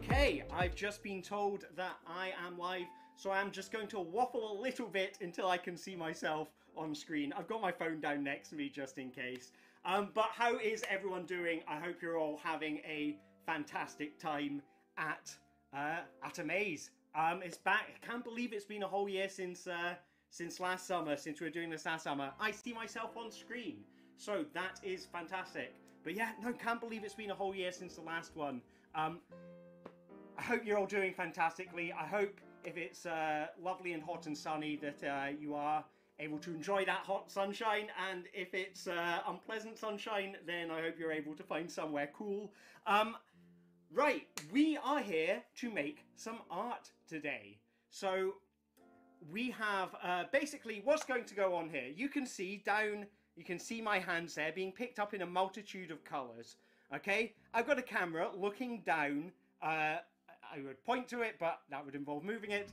Okay, I've just been told that I am live, so I'm just going to waffle a little bit until I can see myself on screen. I've got my phone down next to me just in case. But how is everyone doing? I hope you're all having a fantastic time at a maze. It's back. I can't believe it's been a whole year since last summer, since we were doing this last summer. I see myself on screen, so that is fantastic. But yeah, no, can't believe it's been a whole year since the last one. I hope you're all doing fantastically. I hope if it's lovely and hot and sunny that you are able to enjoy that hot sunshine, and if it's unpleasant sunshine, then I hope you're able to find somewhere cool. Right, we are here to make some art today. So we have basically what's going to go on here. You can see my hands there being picked up in a multitude of colors. Okay, I've got a camera looking down. I would point to it, but that would involve moving it.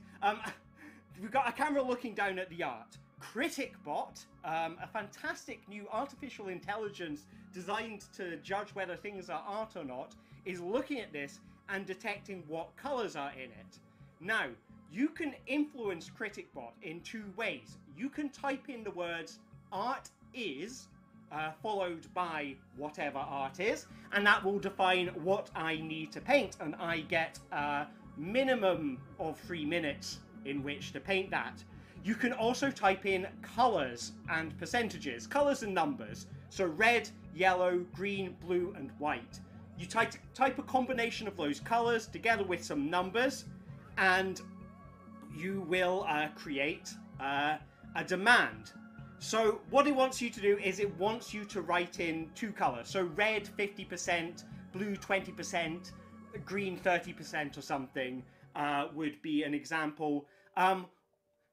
We've got a camera looking down at the art. CriticBot, a fantastic new artificial intelligence designed to judge whether things are art or not, is looking at this and detecting what colors are in it. Now, you can influence CriticBot in two ways. You can type in the words art is, followed by whatever art is, and that will define what I need to paint, and I get a minimum of 3 minutes in which to paint that. You can also type in colors and percentages, colors and numbers, so red, yellow, green, blue, and white. You type a combination of those colors together with some numbers, and you will create a demand. So what it wants you to do is it wants you to write in two colors. So red 50%, blue 20%, green 30% or something would be an example. And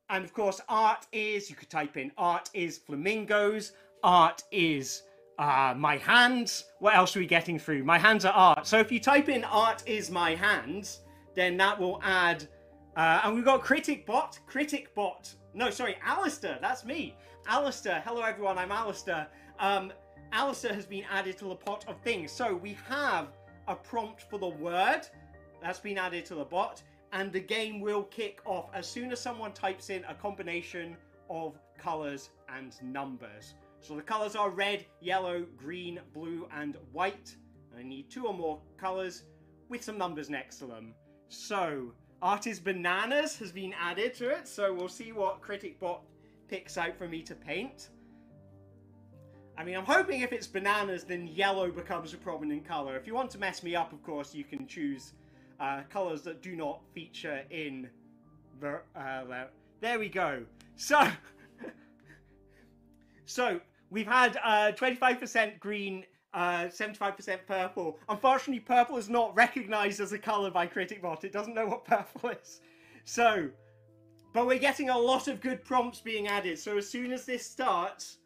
of course, art is, you could type in art is flamingos, art is my hands. What else are we getting through? My hands are art. So if you type in art is my hands, then that will add, and we've got CriticBot. No, sorry, Alistair, that's me. Alistair, hello everyone, I'm Alistair. Alistair has been added to the pot of things. So we have a prompt for the word that's been added to the bot, and the game will kick off as soon as someone types in a combination of colors and numbers. So the colors are red, yellow, green, blue, and white. I need two or more colors with some numbers next to them. So art is bananas has been added to it, so we'll see what CriticBot picks out for me to paint. I mean, I'm hoping if it's bananas, then yellow becomes a prominent color. If you want to mess me up, of course, you can choose colors that do not feature in the... there we go. So, so we've had 25% green, 75% purple. Unfortunately, purple is not recognized as a color by CriticBot. It doesn't know what purple is. So, but we're getting a lot of good prompts being added. So as soon as this starts,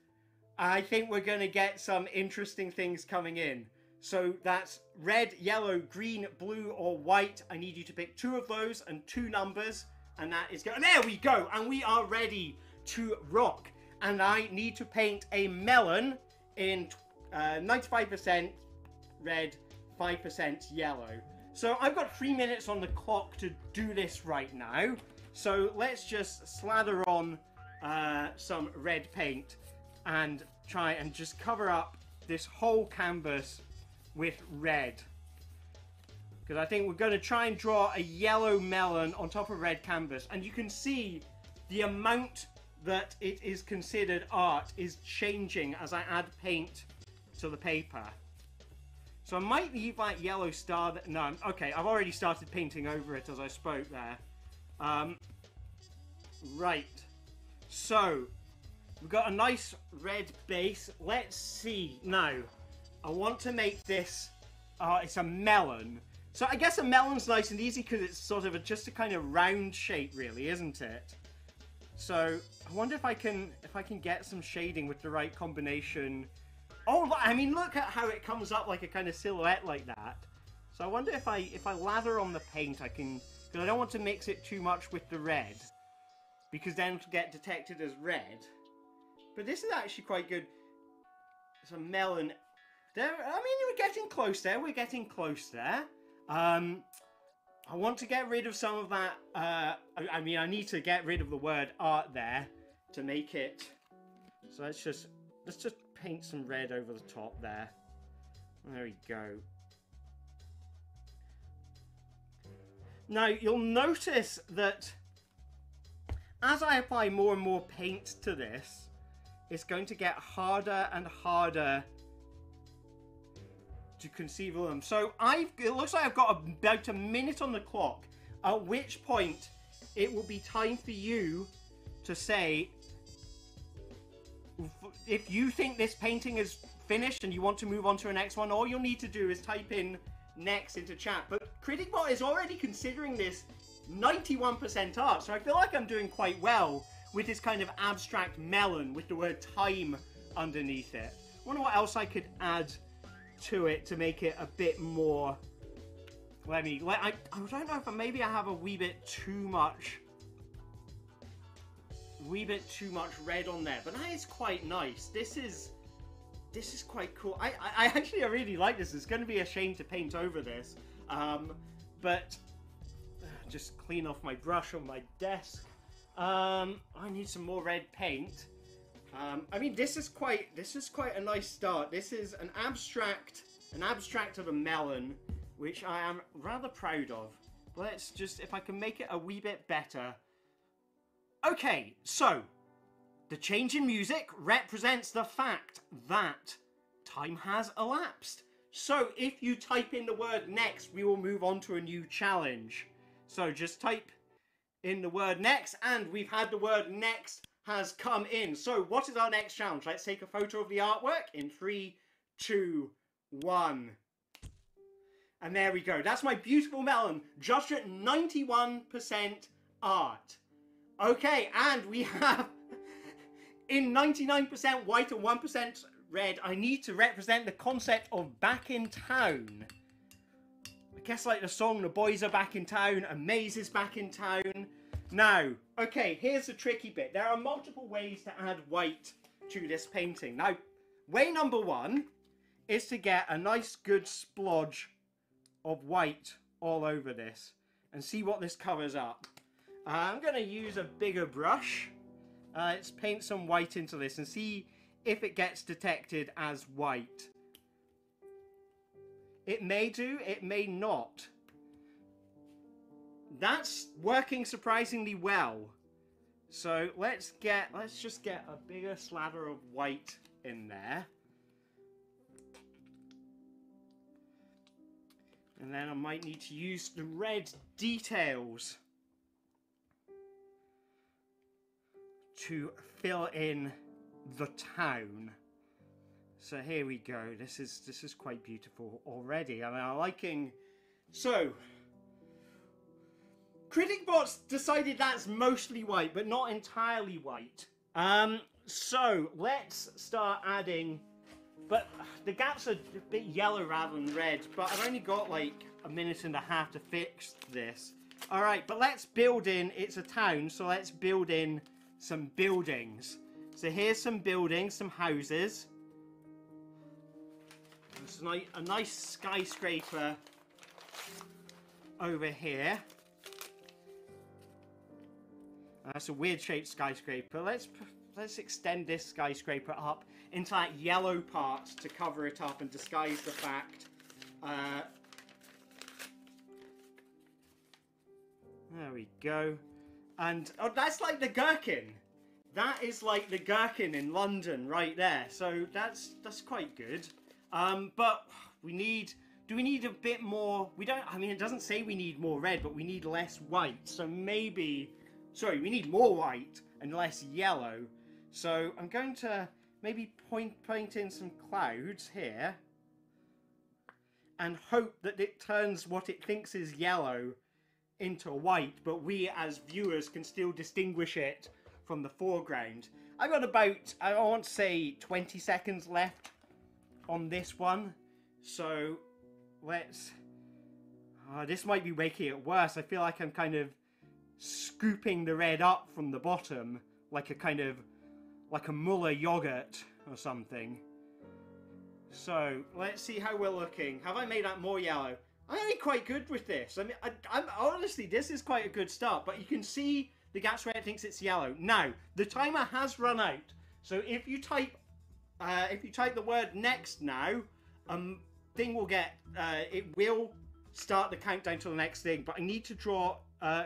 I think we're going to get some interesting things coming in. So that's red, yellow, green, blue, or white. I need you to pick two of those and two numbers. And that is going. There we go. And we are ready to rock. And I need to paint a melon in 95% red, 5% yellow. So I've got 3 minutes on the clock to do this right now. So let's just slather on some red paint and try and just cover up this whole canvas with red. Because I think we're going to try and draw a yellow melon on top of red canvas. And you can see the amount that it is considered art is changing as I add paint to the paper. So I might leave that yellow star that, no, okay, I've already started painting over it as I spoke there. Right, so we've got a nice red base. Let's see. Now, I want to make this, it's a melon. So I guess a melon's nice and easy because it's sort of just a kind of round shape really, isn't it? So I wonder if I can get some shading with the right combination. Oh, I mean, look at how it comes up like a kind of silhouette like that. So I wonder if I lather on the paint, I can, because I don't want to mix it too much with the red, because then it'll get detected as red. But this is actually quite good. It's a melon. There, I mean, we're getting close there. We're getting close there. I want to get rid of some of that, I mean, I need to get rid of the word art there to make it, so let's just paint some red over the top there. There we go. Now, you'll notice that as I apply more and more paint to this, it's going to get harder and harder to conceive of them. So it looks like I've got about a minute on the clock, at which point it will be time for you to say if you think this painting is finished and you want to move on to the next one. All you'll need to do is type in next into chat. But CriticBot is already considering this 91% art, so I feel like I'm doing quite well with this kind of abstract melon with the word time underneath it. I wonder what else I could add to it to make it a bit more. I don't know if maybe I have a wee bit too much red on there, but that is quite nice. This is quite cool. I actually really like this. It's going to be a shame to paint over this, but just clean off my brush on my desk. I need some more red paint. I mean, this is quite a nice start. This is an abstract of a melon, which I am rather proud of. Let's just, if I can make it a wee bit better. Okay, so the change in music represents the fact that time has elapsed. So if you type in the word next, we will move on to a new challenge. So just type in the word next, and we've had the word next has come in. So what is our next challenge? Let's take a photo of the artwork in 3, 2, 1. And there we go. That's my beautiful melon, just at 91% art. Okay, and we have in 99% white and 1% red, I need to represent the concept of back in town. I guess like the song, the boys are back in town, and Maze is back in town. Now, okay, here's the tricky bit. There are multiple ways to add white to this painting. Now, way number one is to get a nice good splodge of white all over this and see what this covers up. I'm going to use a bigger brush. Let's paint some white into this and see if it gets detected as white. It may do, it may not. That's working surprisingly well. So let's just get a bigger slather of white in there. And then I might need to use the red details to fill in the town. So here we go. This is quite beautiful already. I mean, I'm liking. So CriticBot's decided that's mostly white, but not entirely white. So let's start adding. But the gaps are a bit yellow rather than red. But I've only got like a minute and a half to fix this. All right, but let's build in. It's a town, so let's build in some buildings. So here's some buildings, some houses. There's a nice skyscraper over here. That's a weird shaped skyscraper. Let's extend this skyscraper up into that yellow part to cover it up and disguise the fact. There we go. And oh, that's like the gherkin. That is like the gherkin in London right there. So that's quite good. But we need. Do we need a bit more? We don't. I mean, it doesn't say we need more red, but we need less white. So maybe. Sorry, we need more white and less yellow. So I'm going to maybe paint in some clouds here and hope that it turns what it thinks is yellow into white, but we as viewers can still distinguish it from the foreground. I've got about, I want to say 20 seconds left on this one. So let's, this might be making it worse. I feel like I'm kind of scooping the red up from the bottom like a kind of like a Muller yogurt or something. So let's see how we're looking. Have I made that more yellow? I'm actually quite good with this. I mean, I'm honestly, this is quite a good start, but you can see the gaps where it thinks it's yellow. Now, the timer has run out. So if you type the word next now, thing will get, it will start the countdown to the next thing, but I need to draw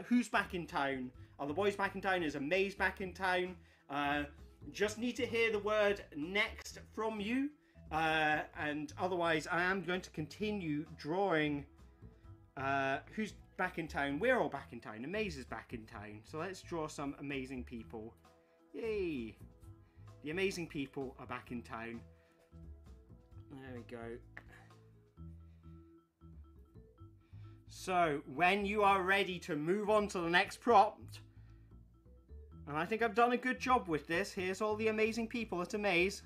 who's back in town. Are the boys back in town? Is Maze back in town? Just need to hear the word next from you. And otherwise I am going to continue drawing who's back in town. We're all back in town. Maze is back in town. So let's draw some amazing people. Yay! The amazing people are back in town. There we go. So, when you are ready to move on to the next prompt, and I think I've done a good job with this. Here's all the amazing people at a maze.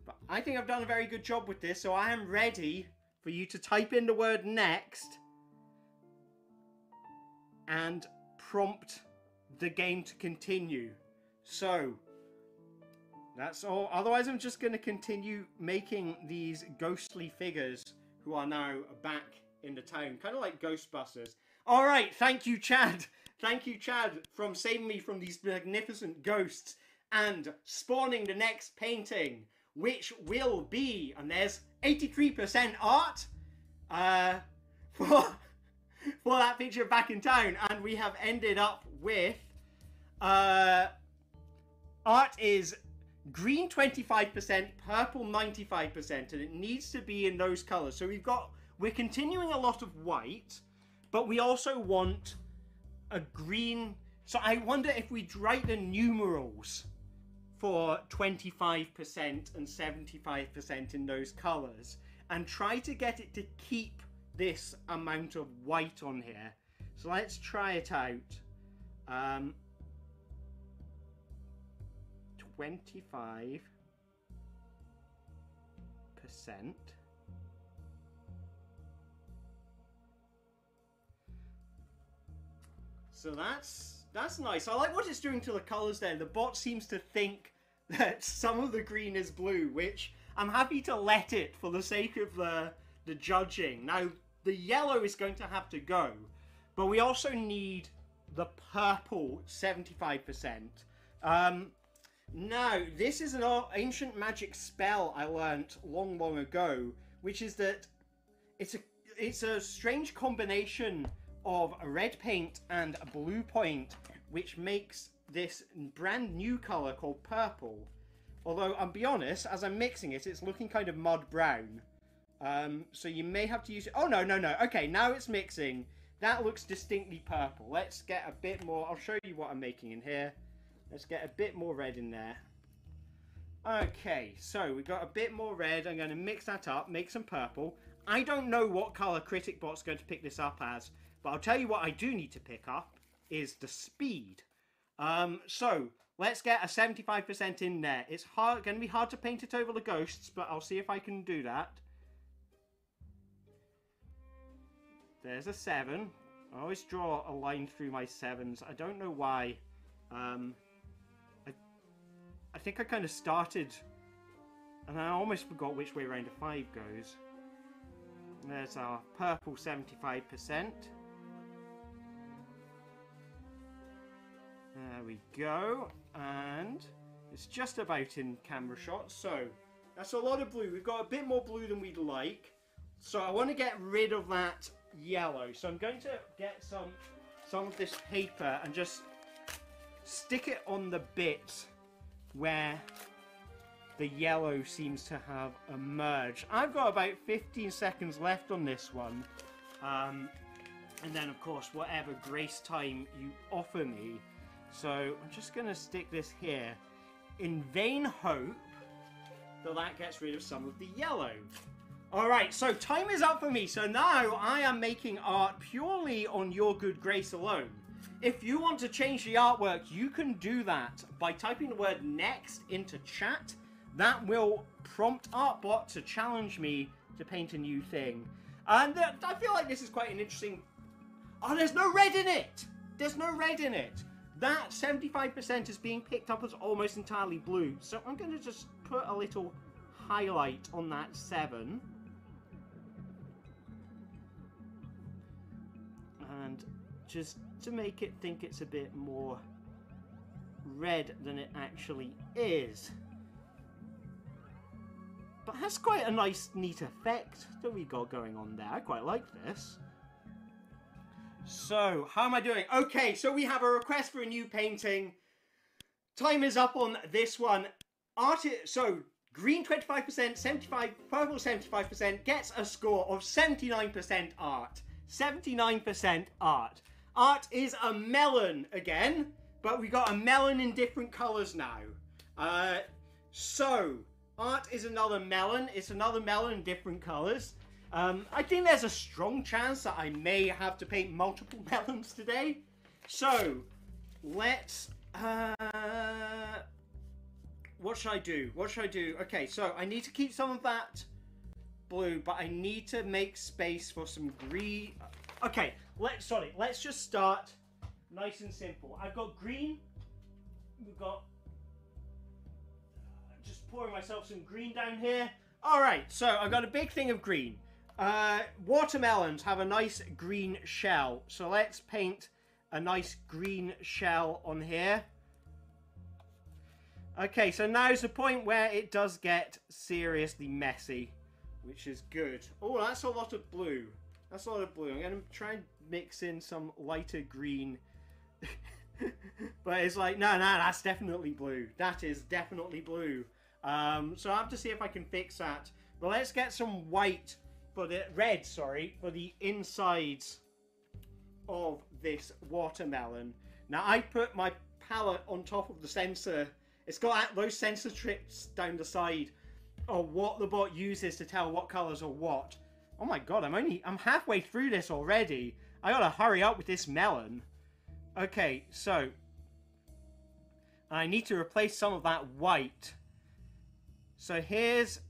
But I think I've done a very good job with this, so I am ready for you to type in the word next and prompt the game to continue. So, that's all. Otherwise, I'm just going to continue making these ghostly figures who are now back in the town. Kind of like Ghostbusters. Alright, thank you, Chad. Thank you, Chad, from saving me from these magnificent ghosts and spawning the next painting, which will be, and there's 83% art for that picture back in town. And we have ended up with art is green 25%, purple 95%, and it needs to be in those colors. So we're continuing a lot of white, but we also want a green. So I wonder if we'd write the numerals for 25% and 75% in those colors and try to get it to keep this amount of white on here. So let's try it out. 25%. So that's nice. I like what it's doing to the colors there. The bot seems to think that some of the green is blue, which I'm happy to let it for the sake of the judging. Now, the yellow is going to have to go, but we also need the purple 75%. Now, this is an ancient magic spell I learnt long ago, which is that it's a strange combination of a red paint and a blue paint, which makes this brand new color called purple. Although, I'll be honest, as I'm mixing it, it's looking kind of mud brown. So you may have to use it. Oh, no. Okay, now it's mixing. That looks distinctly purple. Let's get a bit more. I'll show you what I'm making in here. Let's get a bit more red in there. Okay, so we've got a bit more red. I'm going to mix that up, make some purple. I don't know what color CriticBot's going to pick this up as, but I'll tell you what I do need to pick up is the speed. So let's get a 75% in there. It's going to be hard to paint it over the ghosts, but I'll see if I can do that. There's a 7. I always draw a line through my 7s. I don't know why. I think I kind of started, and I almost forgot which way around a 5 goes. There's our purple 75%. There we go, and it's just about in camera shot. So that's a lot of blue. We've got a bit more blue than we'd like. So I want to get rid of that yellow. So I'm going to get some of this paper and just stick it on the bit where the yellow seems to have emerged. I've got about 15 seconds left on this one. And then, of course, whatever grace time you offer me. So I'm just going to stick this here in vain hope that that gets rid of some of the yellow. Alright, so time is up for me. So now I am making art purely on your good grace alone. If you want to change the artwork, you can do that by typing the word next into chat. That will prompt ArtBot to challenge me to paint a new thing. And I feel like this is quite an interesting... Oh, there's no red in it! There's no red in it! That 75% is being picked up as almost entirely blue. So I'm going to just put a little highlight on that 7. just to make it think it's a bit more red than it actually is. But that's quite a nice, neat effect that we got going on there. I quite like this. So, how am I doing? Okay, so we have a request for a new painting. Time is up on this one. So, green 25%, 75%, purple 75% gets a score of 79% art. 79% art. Art is a melon again, but we got a melon in different colours now. So, art is another melon. It's another melon in different colours. I think there's a strong chance that I may have to paint multiple melons today. So, let's... what should I do? What should I do? Okay, so I need to keep some of that blue, but I need to make space for some green. Okay, let's just start nice and simple. I've got green. We've got... just pouring myself some green down here. Alright, so I've got a big thing of green. Watermelons have a nice green shell. So let's paint a nice green shell on here. Okay, so now's the point where it does get seriously messy, which is good. Oh, that's a lot of blue. That's a lot of blue. I'm going to try and mix in some lighter green. But it's like, no, that's definitely blue. That is definitely blue. So I have to see if I can fix that. But let's get some white, for the red, sorry, for the insides of this watermelon. Now, I put my palette on top of the sensor. It's got those sensor strips down the side of what the bot uses to tell what colors are what. Oh my god, I'm halfway through this already. I gotta hurry up with this melon. Okay, so I need to replace some of that white. So here's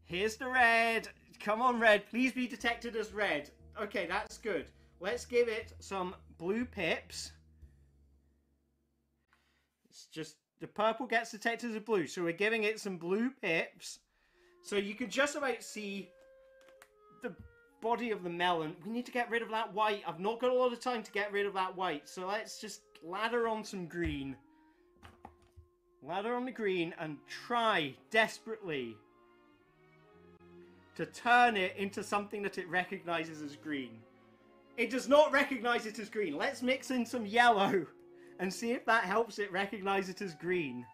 the red. Come on, red. Please be detected as red. Okay, that's good. Let's give it some blue pips. It's just... the purple gets detected as blue, so we're giving it some blue pips. So you can just about see the body of the melon. We need to get rid of that white. I've not got a lot of time to get rid of that white, so let's just lather on some green. Lather on the green and try desperately to turn it into something that it recognizes as green. It does not recognize it as green. Let's mix in some yellow and see if that helps it recognize it as green.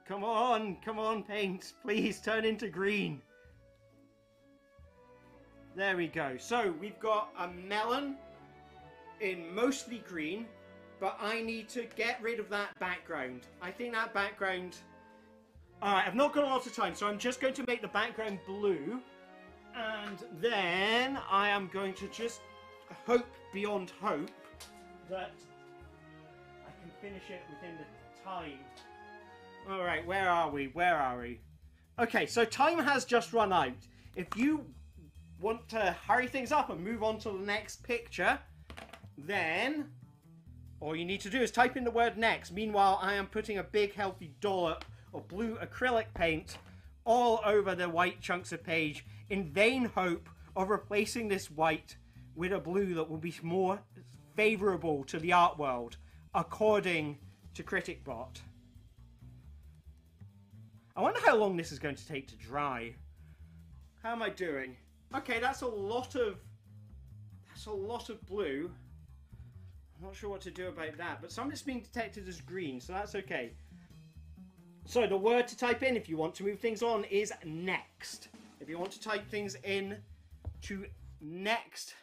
Come on, paint. Please turn into green. There we go. So we've got a melon in mostly green, but I need to get rid of that background. I think that background... Alright, I've not got a lot of time, so I'm just going to make the background blue. And then I am going to just hope beyond hope that I can finish it within the time. Alright, where are we? Okay, so time has just run out. If you want to hurry things up and move on to the next picture, then all you need to do is type in the word next. Meanwhile, I am putting a big healthy dollop of blue acrylic paint all over the white chunks of page in vain hope of replacing this white with a blue that will be more favourable to the art world, according to CriticBot. I wonder how long this is going to take to dry. How am I doing? Okay, that's a lot of blue. I'm not sure what to do about that, but some of it's being detected as green, so that's okay. So the word to type in if you want to move things on is next. If you want to type things in to next.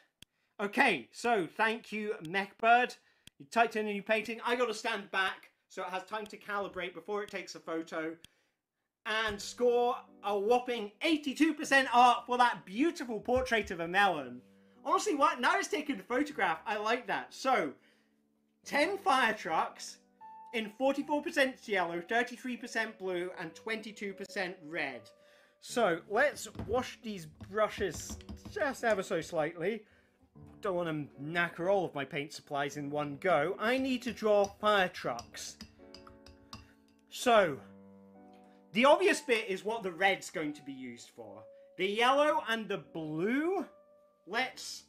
Okay, so thank you, Mechbird. You typed in a new painting. I got to stand back so it has time to calibrate before it takes a photo. And score a whopping 82% art for that beautiful portrait of a melon. Honestly, what? Now it's taken a photograph. I like that. So, 10 fire trucks in 44% yellow, 33% blue, and 22% red. So, let's wash these brushes just ever so slightly. Don't want to knacker all of my paint supplies in one go. I need to draw fire trucks. So, the obvious bit is what the red's going to be used for. The yellow and the blue. Let's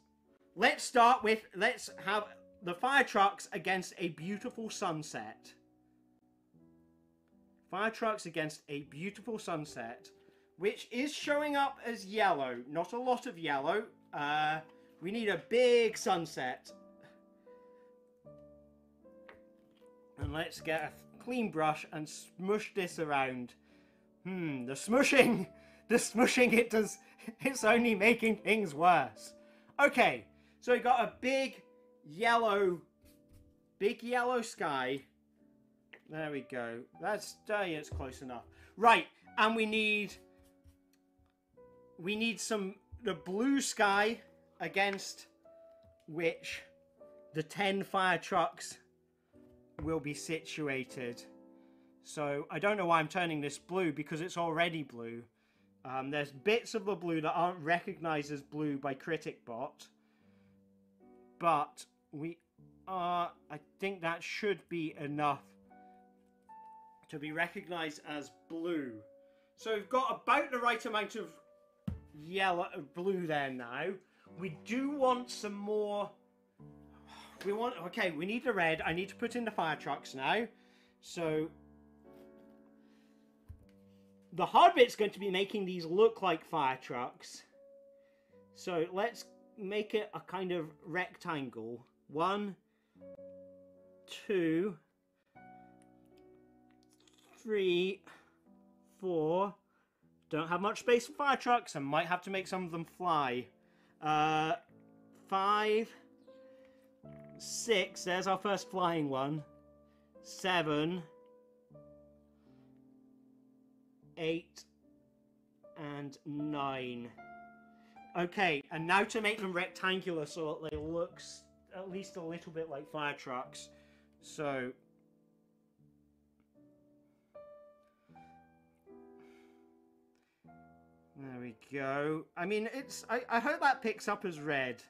start with, let's have the fire trucks against a beautiful sunset. Fire trucks against a beautiful sunset, which is showing up as yellow. Not a lot of yellow. We need a big sunset. And let's get a clean brush and smush this around. The smushing, it's only making things worse. Okay, so we got a big yellow sky. There we go. It's close enough. Right, and we need the blue sky against which the 10 fire trucks will be situated. So I don't know why I'm turning this blue, because it's already blue. There's bits of the blue that aren't recognized as blue by CriticBot, but I think that should be enough to be recognized as blue. So we've got about the right amount of blue there now. We do want some more. Okay, we need the red. I need to put in the fire trucks now. So the hard bit's going to be making these look like fire trucks. So let's make it a kind of rectangle. 1, 2, 3, 4. Don't have much space for fire trucks. I might have to make some of them fly. 5, 6. There's our first flying one. 7, 8, and 9. Okay, and now to make them rectangular so that they look at least a little bit like fire trucks. So there we go. I mean, I hope that picks up as red.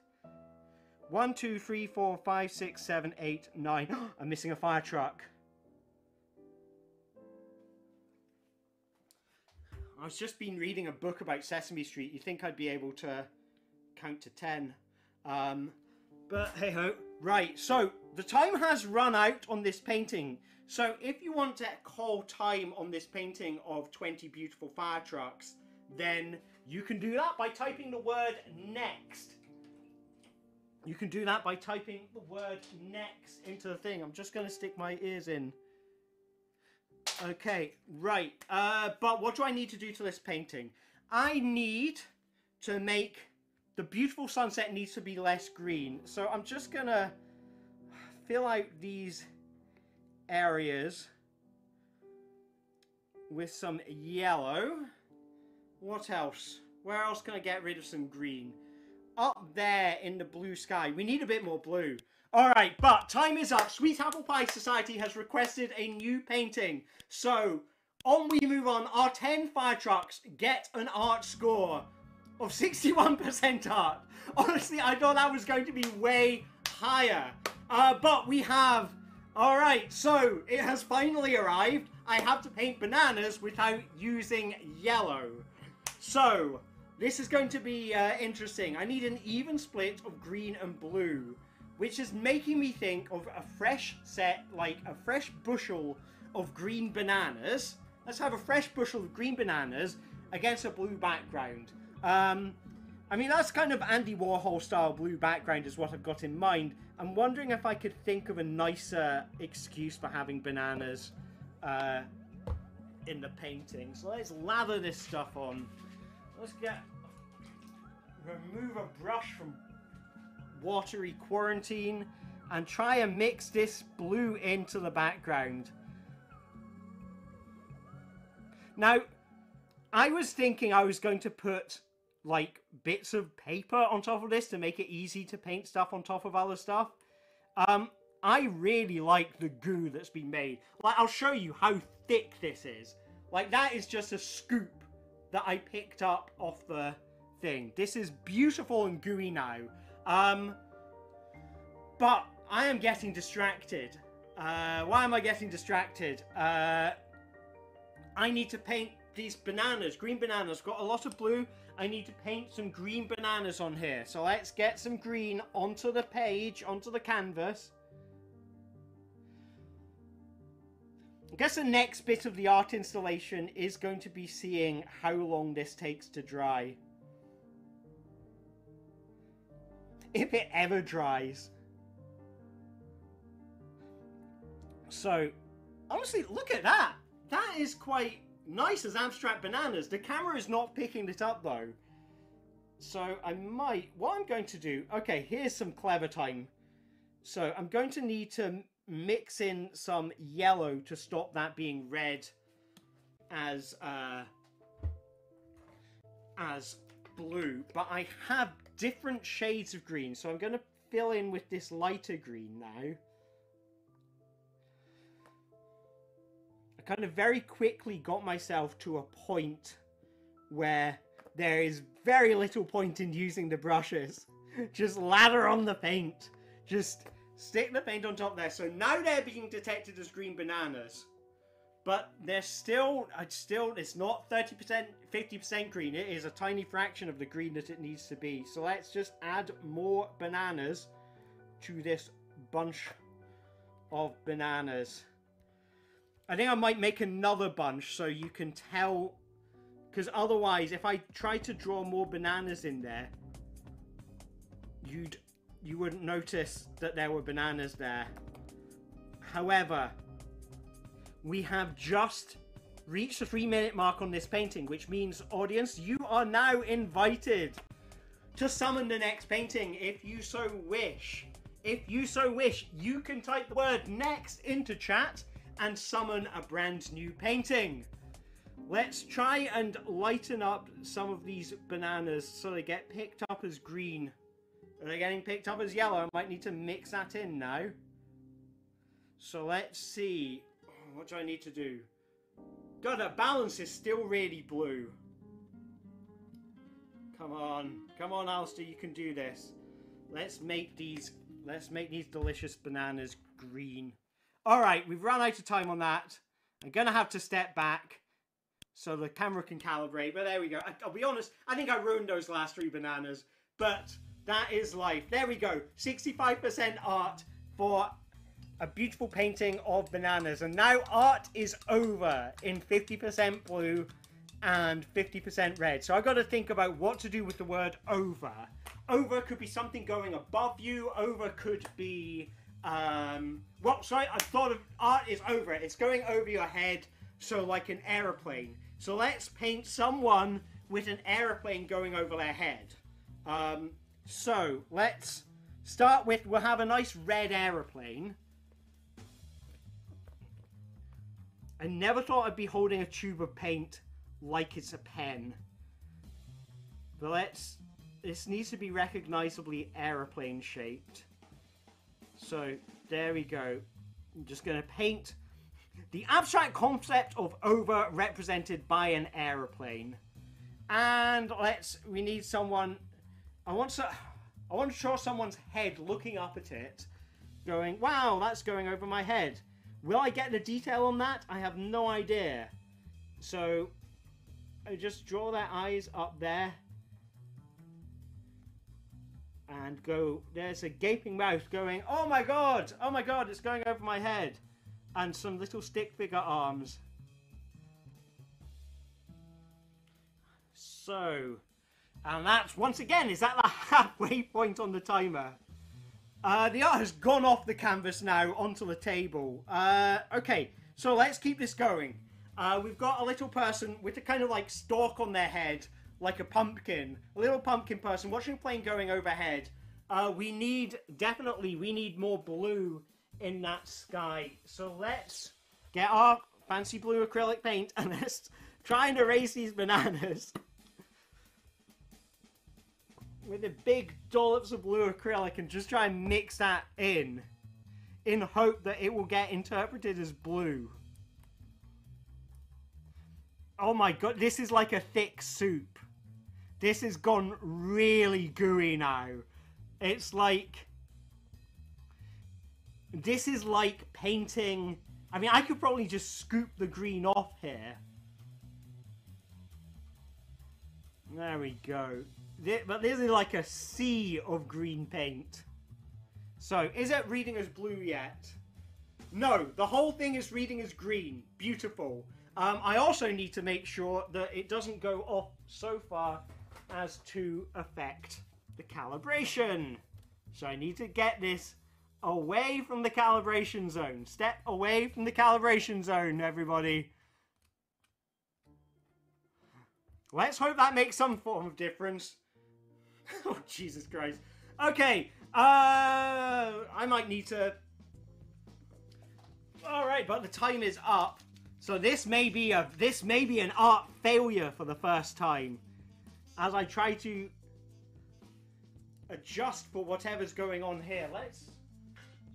1, 2, 3, 4, 5, 6, 7, 8, 9. I'm missing a fire truck. I've just been reading a book about Sesame Street. You'd think I'd be able to count to 10. But hey ho. Right, so the time has run out on this painting. So if you want to call time on this painting of 20 beautiful fire trucks, then you can do that by typing the word next. You can do that by typing the word next into the thing. I'm just going to stick my ears in. Okay, right. But what do I need to do to this painting? I need to make the beautiful sunset needs to be less green. So I'm just going to fill out these areas with some yellow. What else? Where else can I get rid of some green? Up there in the blue sky. We need a bit more blue. Alright, but time is up. Sweet Apple Pie Society has requested a new painting. So, on we move on. Our 10 fire trucks get an art score of 61% art. Honestly, I thought that was going to be way higher. But we have... Alright, so it has finally arrived. I have to paint bananas without using yellow. So, this is going to be interesting. I need an even split of green and blue, which is making me think of a fresh set, like a fresh bushel of green bananas. Let's have a fresh bushel of green bananas against a blue background. I mean, that's kind of Andy Warhol style blue background is what I've got in mind. I'm wondering if I could think of a nicer excuse for having bananas in the painting. So let's lather this stuff on. Let's remove a brush from watery quarantine and try and mix this blue into the background. Now, I was thinking I was going to put like bits of paper on top of this to make it easy to paint stuff on top of other stuff. I really like the goo that's been made. Like, I'll show you how thick this is. Like, that is just a scoop that I picked up off the thing. This is beautiful and gooey now. But I am getting distracted. Why am I getting distracted? I need to paint these bananas, green bananas. Got a lot of blue I need to paint some green bananas on here. So let's get some green onto the page, onto the canvas. I guess the next bit of the art installation is going to be seeing how long this takes to dry. If it ever dries. So, honestly, look at that. That is quite nice as abstract bananas. The camera is not picking it up though. So what I'm going to do, okay, here's some clever time. So I'm going to need to mix in some yellow to stop that being red as blue. But I have different shades of green, so I'm going to fill in with this lighter green now. Kind of very quickly got myself to a point where there is very little point in using the brushes. Just lather on the paint. Just stick the paint on top there. So now they're being detected as green bananas. But they're still, it's not 30%, 50% green. It is a tiny fraction of the green that it needs to be. So let's just add more bananas to this bunch of bananas. I think I might make another bunch so you can tell, because otherwise if I try to draw more bananas in there, you wouldn't notice that there were bananas there. However, we have just reached the 3-minute mark on this painting, which means, audience, you are now invited to summon the next painting if you so wish. If you so wish, you can type the word next into chat and summon a brand new painting. Let's try and lighten up some of these bananas so they get picked up as green. Are they getting picked up as yellow? I might need to mix that in now. So let's see. What do I need to do? God, the balance is still really blue. Come on. Come on, Alistair, you can do this. Let's make these delicious bananas green. Alright, we've run out of time on that. I'm going to have to step back so the camera can calibrate. But there we go. I'll be honest, I think I ruined those last 3 bananas. But that is life. There we go. 65% art for a beautiful painting of bananas. And now art is over in 50% blue and 50% red. So I've got to think about what to do with the word over. Over could be something going above you. Over could be... well, sorry, I thought of art is over. It's going over your head, so like an aeroplane. So let's paint someone with an aeroplane going over their head. So let's start with, we'll have a nice red aeroplane. I never thought I'd be holding a tube of paint like it's a pen. But this needs to be recognizably aeroplane shaped. So, there we go. I'm just going to paint the abstract concept of over represented by an aeroplane. And we need someone, I want to show someone's head looking up at it, going, wow, that's going over my head. Will I get the detail on that? I have no idea. So, I just draw their eyes up there. And go, there's a gaping mouth going, oh my god, it's going over my head. And some little stick figure arms. So, and that's, once again, is that the halfway point on the timer? The art has gone off the canvas now onto the table. Okay, so let's keep this going. We've got a little person with a kind of like stalk on their head, like a pumpkin, a little pumpkin person watching a plane going overhead. We need more blue in that sky. So let's get our fancy blue acrylic paint and let's try and erase these bananas with the big dollops of blue acrylic and just try and mix that in hope that it will get interpreted as blue. Oh my god, this is like a thick soup. This has gone really gooey now. It's like... This is like painting... I mean, I could probably just scoop the green off here. There we go. But this is like a sea of green paint. So, is it reading as blue yet? No, the whole thing is reading as green. Beautiful. I also need to make sure that it doesn't go off so far as to affect the calibration. So I need to get this away from the calibration zone. Step away from the calibration zone, everybody. Let's hope that makes some form of difference. Oh, Jesus Christ. Okay, I might need to... Alright, but the time is up. So this may be an art failure for the first time. As I try to adjust for whatever's going on here. Let's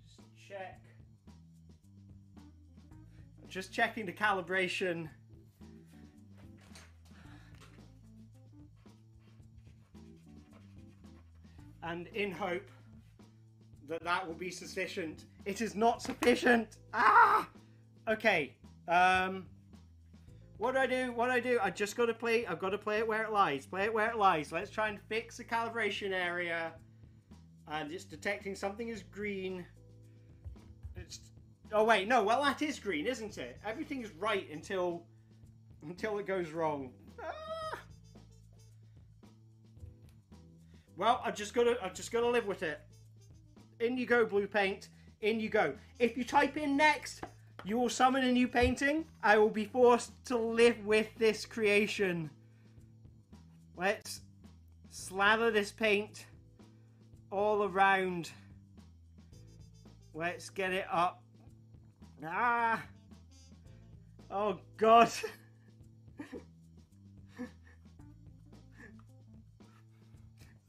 just check. Just checking the calibration. And in hope that that will be sufficient. It is not sufficient. Ah! Okay. What do I do? What do I do? I just got to play. I've got to play it where it lies. Play it where it lies. Let's try and fix the calibration area. And it's detecting something is green. It's... Oh wait, no. Well, that is green, isn't it? Everything is right until it goes wrong. Ah! Well, I've just got to live with it. In you go, blue paint. In you go. If you type in next, you will summon a new painting. I will be forced to live with this creation. Let's slather this paint all around. Let's get it up. Ah! Oh, God.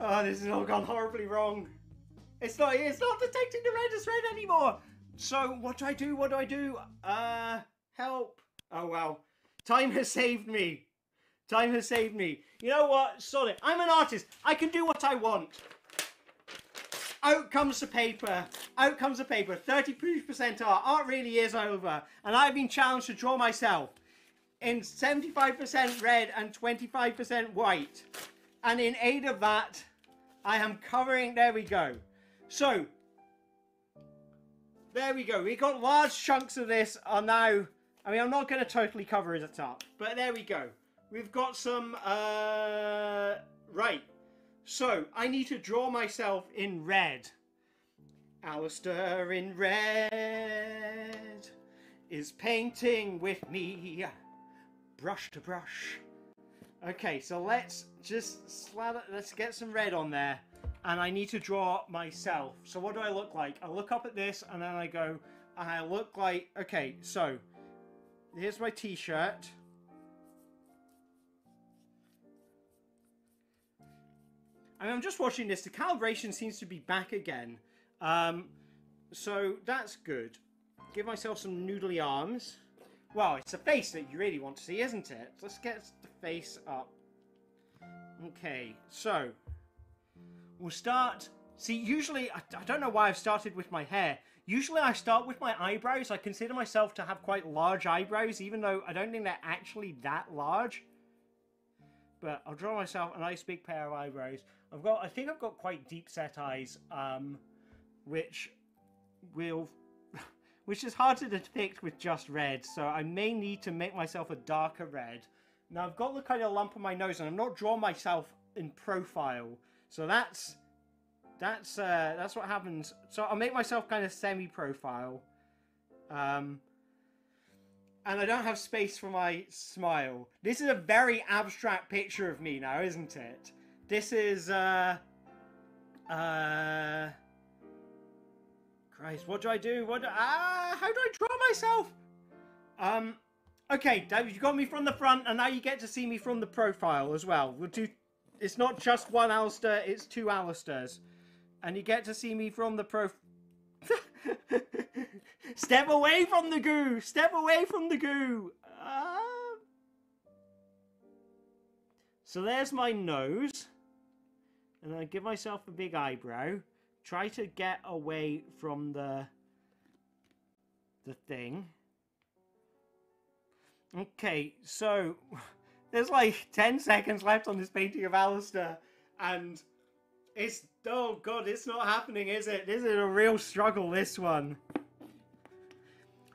Oh, this has all gone horribly wrong. It's not detecting the red as red anymore. So, what do I do? What do I do? Help. Oh, well. Time has saved me. Time has saved me. You know what? Sod it. I'm an artist. I can do what I want. Out comes the paper. Out comes the paper. 30% art. Art really is over. And I've been challenged to draw myself in 75% red and 25% white. And in aid of that, I am covering... There we go. So... There we go. We got large chunks of this are now... I mean, I'm not going to totally cover it up. But there we go. We've got some... Right. So, I need to draw myself in red. Alistair in red is painting with me. Brush to brush. Okay, so let's just slather... Let's get some red on there. And I need to draw myself. So what do I look like? I look up at this and then I go, and I look like, okay, so here's my t-shirt. I mean, I'm just watching this. The calibration seems to be back again. So that's good. Give myself some noodly arms. Well, it's a face that you really want to see, isn't it? Let's get the face up. Okay, so... We'll start... See, usually... I don't know why I've started with my hair. Usually I start with my eyebrows. I consider myself to have quite large eyebrows, even though I don't think they're actually that large. But I'll draw myself a nice big pair of eyebrows. I think I've got quite deep set eyes, which is hard to depict with just red. So I may need to make myself a darker red. Now I've got the kind of lump on my nose, and I'm not drawing myself in profile. So that's what happens. So I'll make myself kind of semi-profile. And I don't have space for my smile. This is a very abstract picture of me now, isn't it? This is, Christ, what do I do? How do I draw myself? Okay, you got me from the front, and now you get to see me from the profile as well. We'll do... It's not just one Alistair, it's two Alistairs. And you get to see me from the Step away from the goo! Step away from the goo! So there's my nose. And I give myself a big eyebrow. Try to get away from the thing. Okay, so... There's like 10 seconds left on this painting of Alistair, and it's, oh god, it's not happening, is it? This is a real struggle, this one.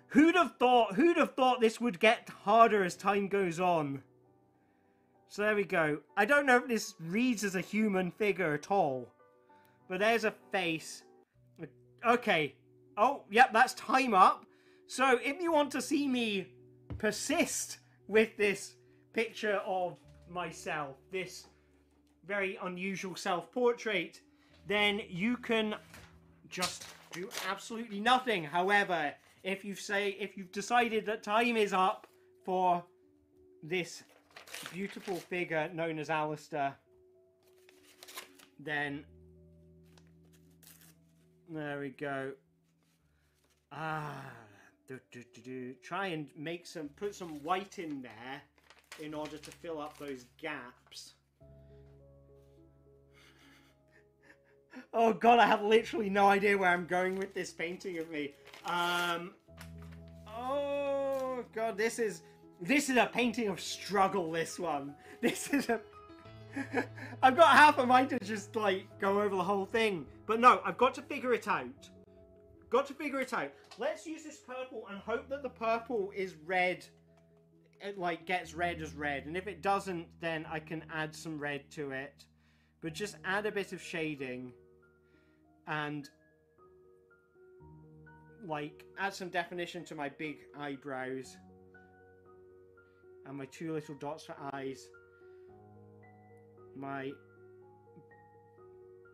Who'd have thought this would get harder as time goes on? So there we go. I don't know if this reads as a human figure at all, but there's a face. Okay. Oh, yep, that's time up. So if you want to see me persist with this picture of myself, this very unusual self-portrait, then you can just do absolutely nothing. However, if you've decided that time is up for this beautiful figure known as Alistair, then there we go. Try and put some white in there in order to fill up those gaps. Oh god, I have literally no idea where I'm going with this painting of me. Oh god, this is a painting of struggle, this one. This is a... I've got half a mind to just, like, go over the whole thing. But no, I've got to figure it out. Let's use this purple and hope that the purple is red. It, like, gets red as red. And if it doesn't, then I can add some red to it. But just add a bit of shading. And, like, add some definition to my big eyebrows. And my two little dots for eyes. My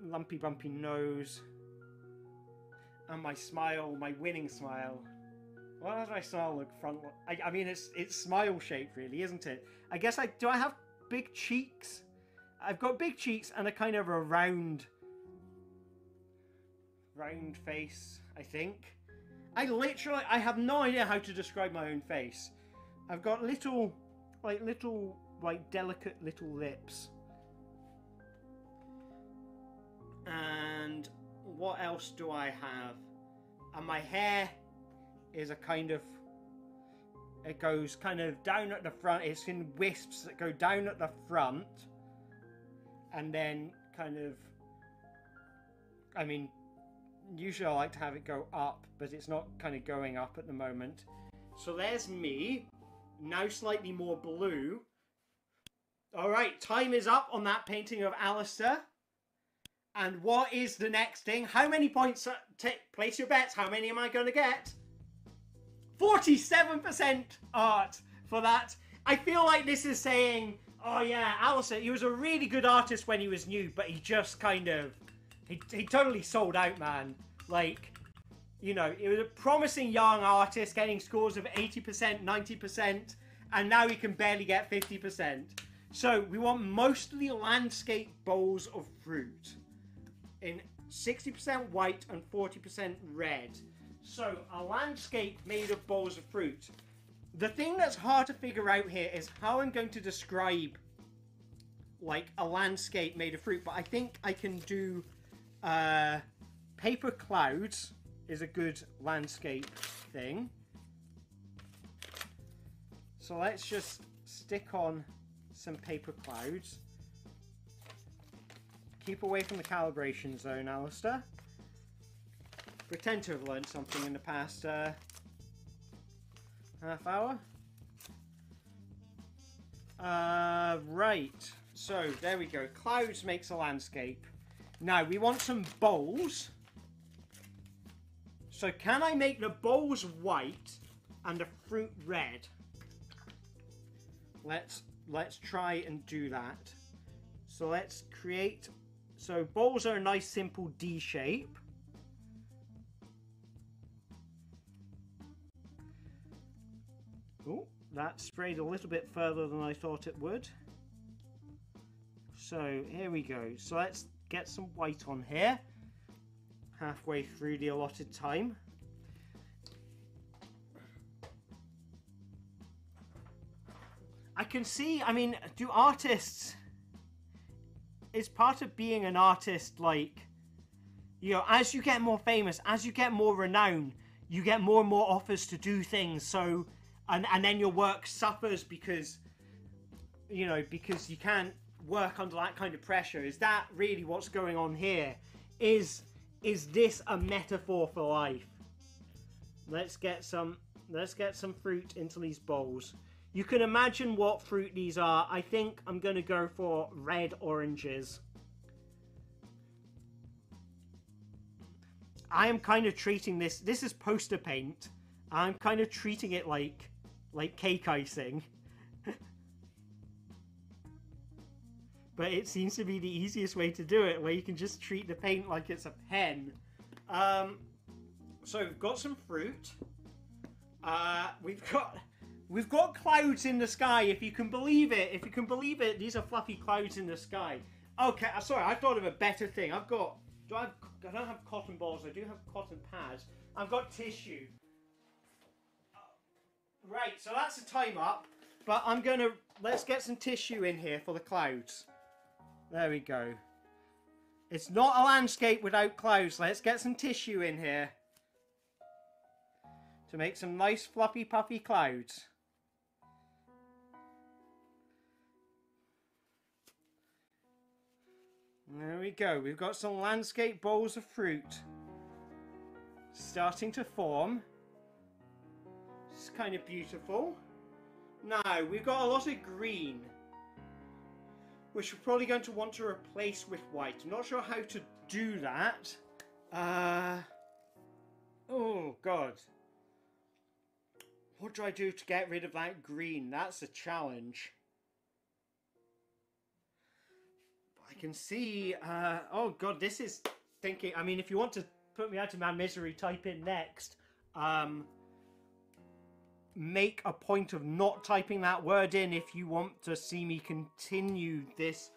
lumpy bumpy nose. And my smile, my winning smile. What does my smile look front? I mean, it's smile shaped, really, isn't it? I guess do I have big cheeks? I've got big cheeks and a kind of a round face, I think. I have no idea how to describe my own face. I've got little, delicate little lips. And what else do I have? And my hair is a kind of... It goes kind of down at the front. It's in wisps that go down at the front. And then kind of... I mean, usually I like to have it go up, but it's not kind of going up at the moment. So there's me. Now slightly more blue. Alright, time is up on that painting of Alistair. And what is the next thing? How many points? Place your bets. How many am I going to get? 47% art for that. I feel like this is saying, oh yeah, Alistair, he was a really good artist when he was new, but he just kind of, he totally sold out, man. Like, you know, he was a promising young artist getting scores of 80%, 90%, and now he can barely get 50%. So we want mostly landscape bowls of fruit in 60% white and 40% red. So a landscape made of bowls of fruit. The thing that's hard to figure out here is how I'm going to describe like a landscape made of fruit, but I think I can do paper clouds is a good landscape thing. So let's just stick on some paper clouds. Keep away from the calibration zone, Alistair. Pretend to have learned something in the past half hour. Right. So, there we go. Clouds makes a landscape. Now, we want some bowls. So, can I make the bowls white and the fruit red? Let's try and do that. So, let's create... So bowls are a nice simple D shape. Oh, that sprayed a little bit further than I thought it would. So here we go. So let's get some white on here. Halfway through the allotted time. I can see, I mean, do artists... It's part of being an artist, like, you know, as you get more famous, as you get more renowned, you get more and more offers to do things, so, and then your work suffers because you know, because you can't work under that kind of pressure. Is that really what's going on here? Is this a metaphor for life? Let's get some fruit into these bowls. You can imagine what fruit these are. I think I'm going to go for red oranges. I am kind of treating this is poster paint. I'm kind of treating it like cake icing. But it seems to be the easiest way to do it, where you can just treat the paint like it's a pen. So we've got some fruit. We've got clouds in the sky, if you can believe it. If you can believe it, these are fluffy clouds in the sky. Okay, sorry, I thought of a better thing. I don't have cotton balls, I do have cotton pads. I've got tissue. Right, so that's a time up. But let's get some tissue in here for the clouds. There we go. It's not a landscape without clouds. Let's get some tissue in here to make some nice fluffy puffy clouds. There we go. We've got some landscape bowls of fruit starting to form. It's kind of beautiful. Now, we've got a lot of green, which we're probably going to want to replace with white. I'm not sure how to do that. Oh, God. What do I do to get rid of that green? That's a challenge. I can see... oh, God, this is thinking... I mean, if you want to put me out of my misery, type in next. Make a point of not typing that word in if you want to see me continue this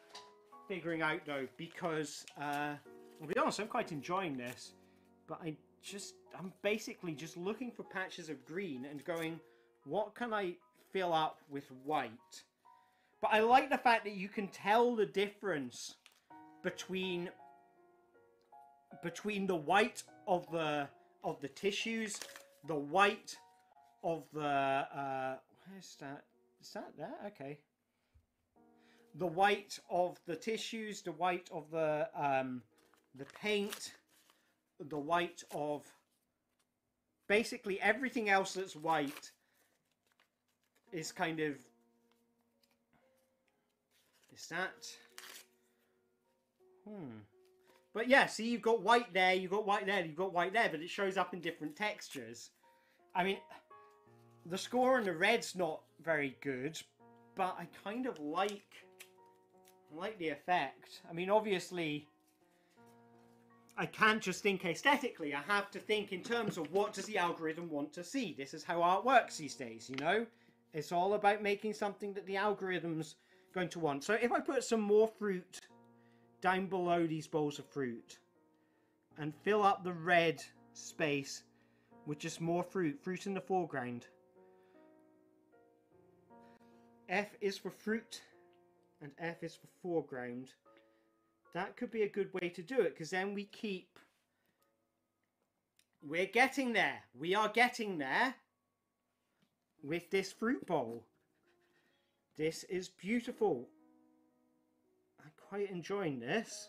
figuring out, though, because I'll be honest, I'm quite enjoying this, but I'm basically just looking for patches of green and going, what can I fill up with white? But I like the fact that you can tell the difference between the white of the tissues, the white of the where's that? Is that there? Okay. The white of the tissues, the white of the paint, the white of basically everything else that's white is kind of... Is that... But yeah, see, you've got white there, you've got white there, you've got white there, but it shows up in different textures. I mean, the score on the red's not very good, but I kind of like the effect. I mean, obviously, I can't just think aesthetically. I have to think in terms of what does the algorithm want to see. This is how art works these days, you know? It's all about making something that the algorithm's going to want. So if I put some more fruit down below these bowls of fruit and fill up the red space with just more fruit in the foreground. F is for fruit and F is for foreground. That could be a good way to do it, because then we're getting there. We are getting there with this fruit bowl. This is beautiful. I'm quite enjoying this.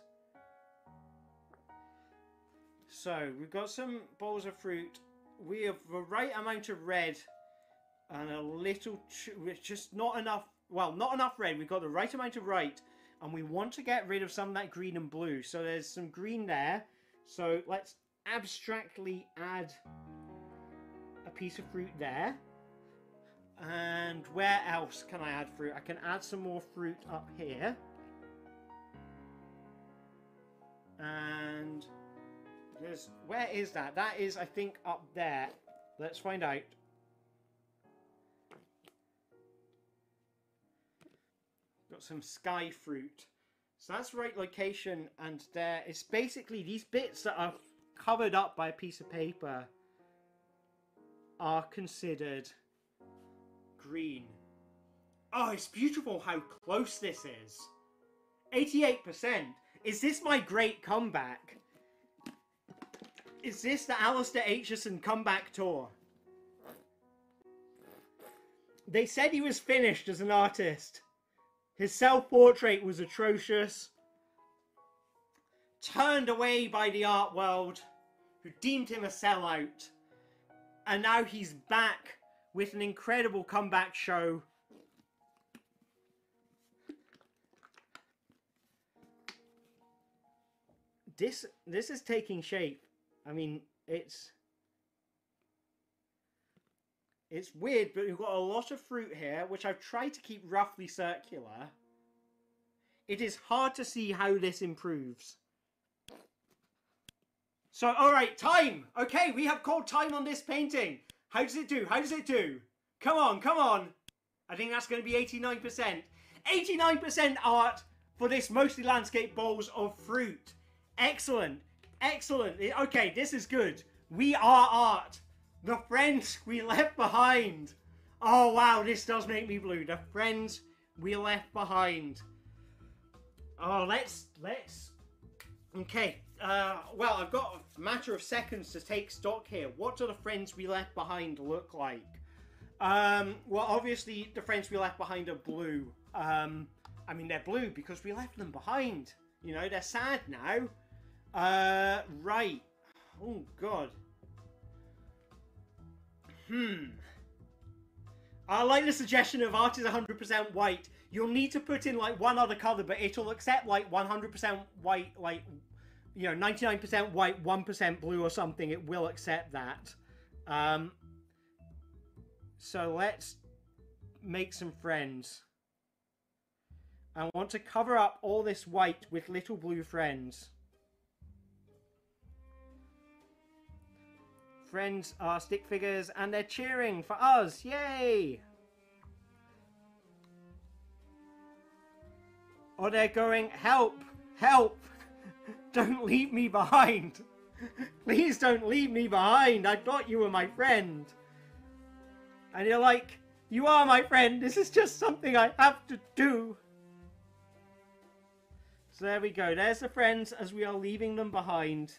So we've got some bowls of fruit. We have the right amount of red and a little, just not enough, well, not enough red. We've got the right amount of white, and we want to get rid of some of that green and blue. So there's some green there. So let's abstractly add a piece of fruit there. And where else can I add fruit? I can add some more fruit up here. And where is that? That is, I think, up there. Let's find out. Got some sky fruit. So that's the right location, and there it's basically these bits that are covered up by a piece of paper are considered green. Oh, it's beautiful how close this is. 88%. Is this my great comeback? Is this the Alistair Aitchison comeback tour? They said he was finished as an artist, His self-portrait was atrocious. Turned away by the art world, who deemed him a sellout. And now he's back with an incredible comeback show. This is taking shape. I mean, it's weird, but we've got a lot of fruit here, which I've tried to keep roughly circular. It is hard to see how this improves. So, alright, time! Okay, we have called time on this painting. How does it do? How does it do? Come on, come on! I think that's going to be 89%. 89% art for this mostly landscape bowls of fruit. Excellent. Excellent. Okay, this is good. We are art. The friends we left behind. Oh, wow, this does make me blue. The friends we left behind. Oh, let's... Okay. Well, I've got a matter of seconds to take stock here. What do the friends we left behind look like? Well, obviously, the friends we left behind are blue. I mean, they're blue because we left them behind. You know, they're sad now. Right. Oh, God. I like the suggestion of art is 100% white. You'll need to put in, like, one other colour, but it'll accept, like, 100% white, like... You know, 99% white, 1% blue or something. It will accept that. So let's make some friends. I want to cover up all this white with little blue friends. Friends are stick figures and they're cheering for us. Yay! Or they're going, help! Help! Don't leave me behind. Please don't leave me behind. I thought you were my friend. And you're like, you are my friend. This is just something I have to do. So there we go. There's the friends as we are leaving them behind.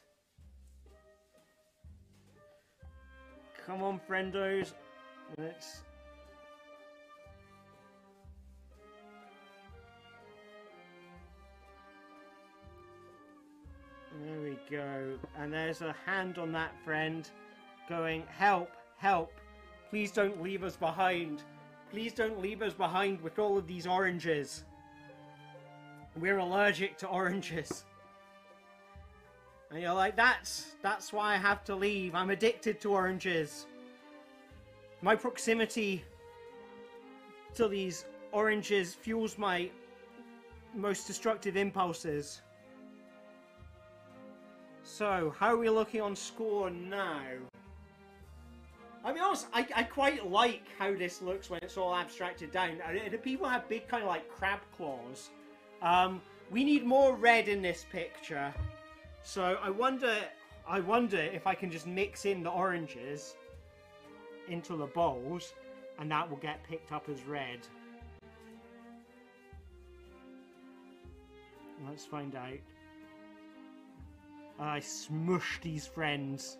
Come on, friendos. Let's... There we go. And there's a hand on that friend going, help, help. Please don't leave us behind. Please don't leave us behind with all of these oranges. We're allergic to oranges. And you're like, that's why I have to leave. I'm addicted to oranges. My proximity to these oranges fuels my most destructive impulses. So, how are we looking on score now? I'll be honest, I quite like how this looks when it's all abstracted down. The people have big kind of like crab claws. We need more red in this picture. So I wonder if I can just mix in the oranges into the bowls and that will get picked up as red. Let's find out. I smushed these friends.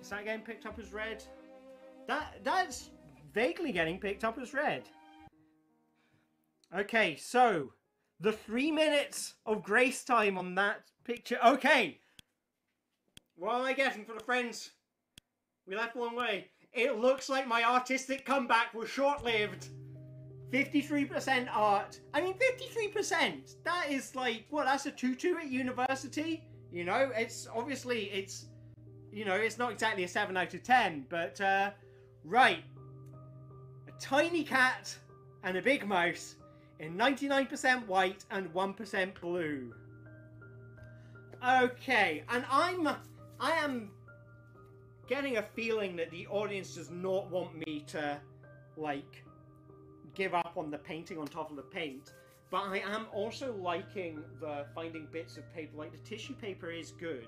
Is that getting picked up as red? That's vaguely getting picked up as red. Okay, so the 3 minutes of grace time on that picture. Okay. What am I getting for the friends we left along the way? It looks like my artistic comeback was short-lived. 53% art. I mean, 53%. That is like, what, that's a 2-2 at university? You know, it's obviously, it's, you know, it's not exactly a 7 out of 10, but, right. A tiny cat and a big mouse in 99% white and 1% blue. Okay, and I am getting a feeling that the audience does not want me to, like, give up on the painting on top of the paint. But I am also liking the finding bits of paper. Like, the tissue paper is good.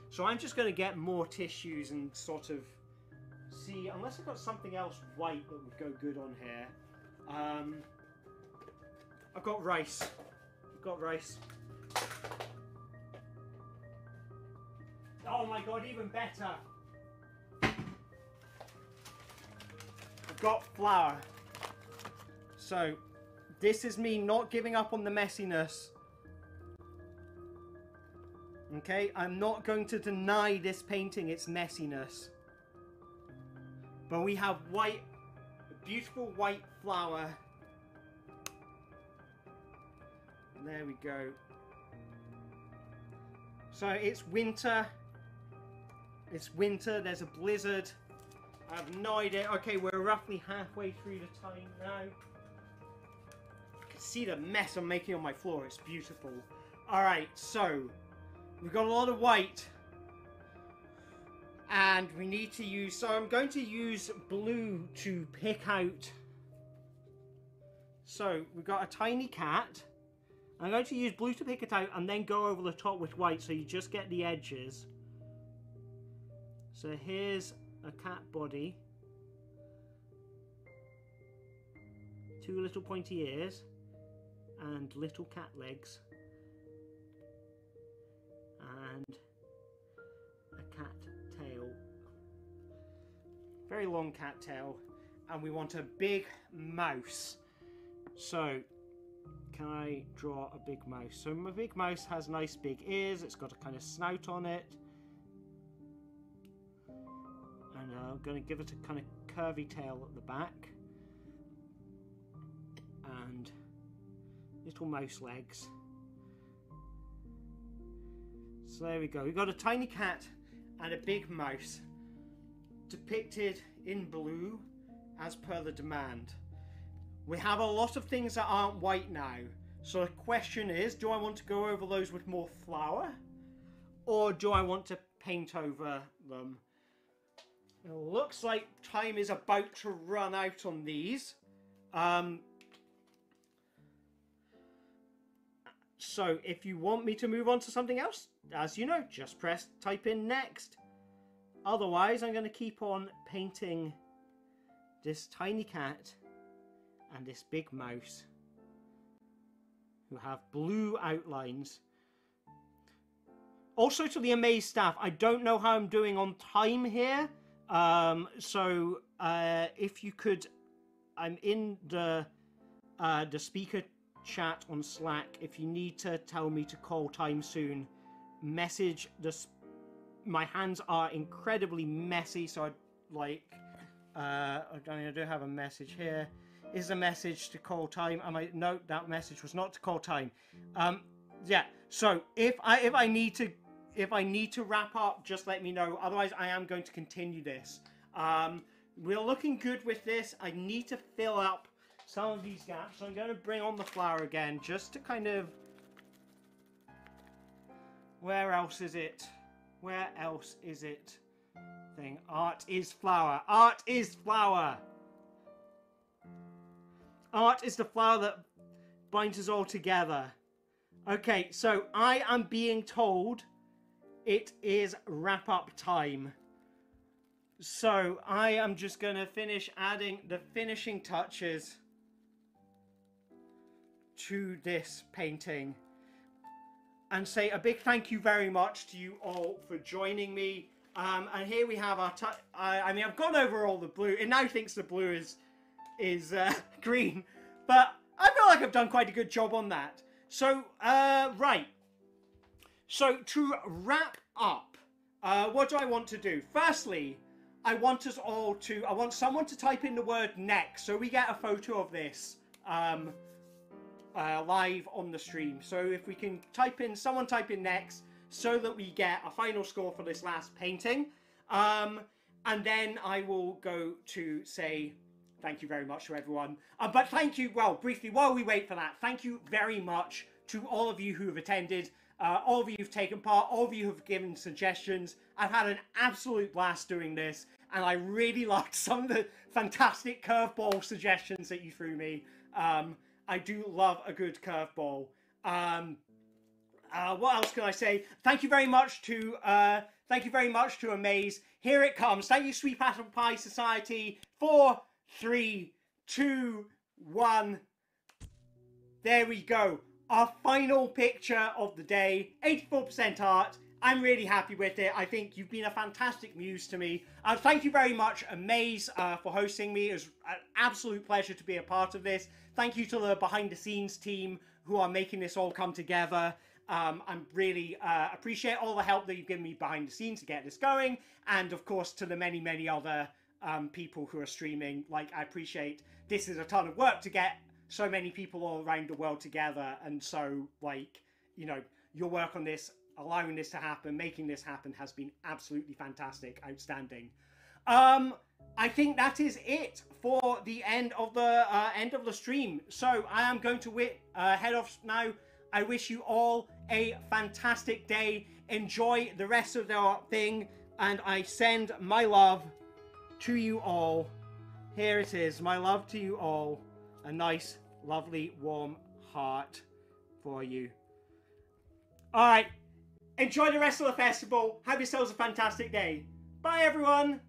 So I'm just going to get more tissues and sort of see, unless I've got something else white that would go good on here. I've got rice. I've got rice. Oh my god, even better. I've got flour. So, This is me not giving up on the messiness. Okay, I'm not going to deny this painting its messiness. But we have white, a beautiful white flower. There we go. So it's winter. It's winter, there's a blizzard. I have no idea. Okay, we're roughly halfway through the time now. You can see the mess I'm making on my floor. It's beautiful. Alright, so we've got a lot of white. And we need to use... So I'm going to use blue to pick out... So we've got a tiny cat. I'm going to use blue to pick it out and then go over the top with white so you just get the edges. So here's a cat body. 2 little pointy ears. And little cat legs. And a cat tail. Very long cat tail. And we want a big mouse. So, can I draw a big mouse? So my big mouse has nice big ears. It's got a kind of snout on it. And I'm going to give it a kind of curvy tail at the back. And little mouse legs. So there we go. We've got a tiny cat and a big mouse depicted in blue as per the demand. We have a lot of things that aren't white now. So the question is, do I want to go over those with more flour? Or do I want to paint over them? It looks like time is about to run out on these. So if you want me to move on to something else, as you know, just type in next. Otherwise, I'm going to keep on painting this tiny cat and this big mouse who have blue outlines. Also to the Amaze staff, I don't know how I'm doing on time here. So if you could, I'm in the speaker chat on Slack. If you need to tell me to call time soon, message this. My hands are incredibly messy, so I'd like I do have a message here. Is a message to call time? No, that message was not to call time. Yeah, so if I need to wrap up, just let me know. Otherwise, I am going to continue this. We're looking good with this. I need to fill up some of these gaps. So I'm going to bring on the flower again, just to kind of... Where else is it? Where else is it? Thing. Art is flower. Art is flower. Art is the flower that binds us all together. Okay, so I am being told it is wrap up time. So I am just going to finish adding the finishing touches to this painting. And say a big thank you very much to you all for joining me. And here we have our... I mean, I've gone over all the blue. It now thinks the blue is green. But I feel like I've done quite a good job on that. So, right. So, to wrap up, what do I want to do? Firstly, I want someone to type in the word next. So we get a photo of this live on the stream. So if we can someone type in next, so that we get a final score for this last painting. And then I will go to say thank you very much to everyone. But thank you, well, briefly, while we wait for that, thank you very much to all of you who have attended, all of you who've taken part, all of you who've given suggestions. I've had an absolute blast doing this, and I really liked some of the fantastic curveball suggestions that you threw me. I do love a good curveball. What else can I say? Thank you very much to Amaze. Here it comes. Thank you, Sweet Apple Pie Society. 4, 3, 2, 1. There we go. Our final picture of the day. 84% art. I'm really happy with it. I think you've been a fantastic muse to me. Thank you very much, Maze, for hosting me. It was an absolute pleasure to be a part of this. Thank you to the behind-the-scenes team who are making this all come together. I'm really appreciate all the help that you've given me behind the scenes to get this going. And, of course, to the many, many other people who are streaming. Like, I appreciate this is a ton of work to get so many people all around the world together. And so, like, you know, your work on this, allowing this to happen, making this happen has been absolutely fantastic, outstanding. I think that is it for the end of the stream. So I am going to head off now. I wish you all a fantastic day. Enjoy the rest of the thing, and I send my love to you all. Here it is, my love to you all. A nice, lovely, warm heart for you. All right. Enjoy the rest of the festival. Have yourselves a fantastic day. Bye, everyone.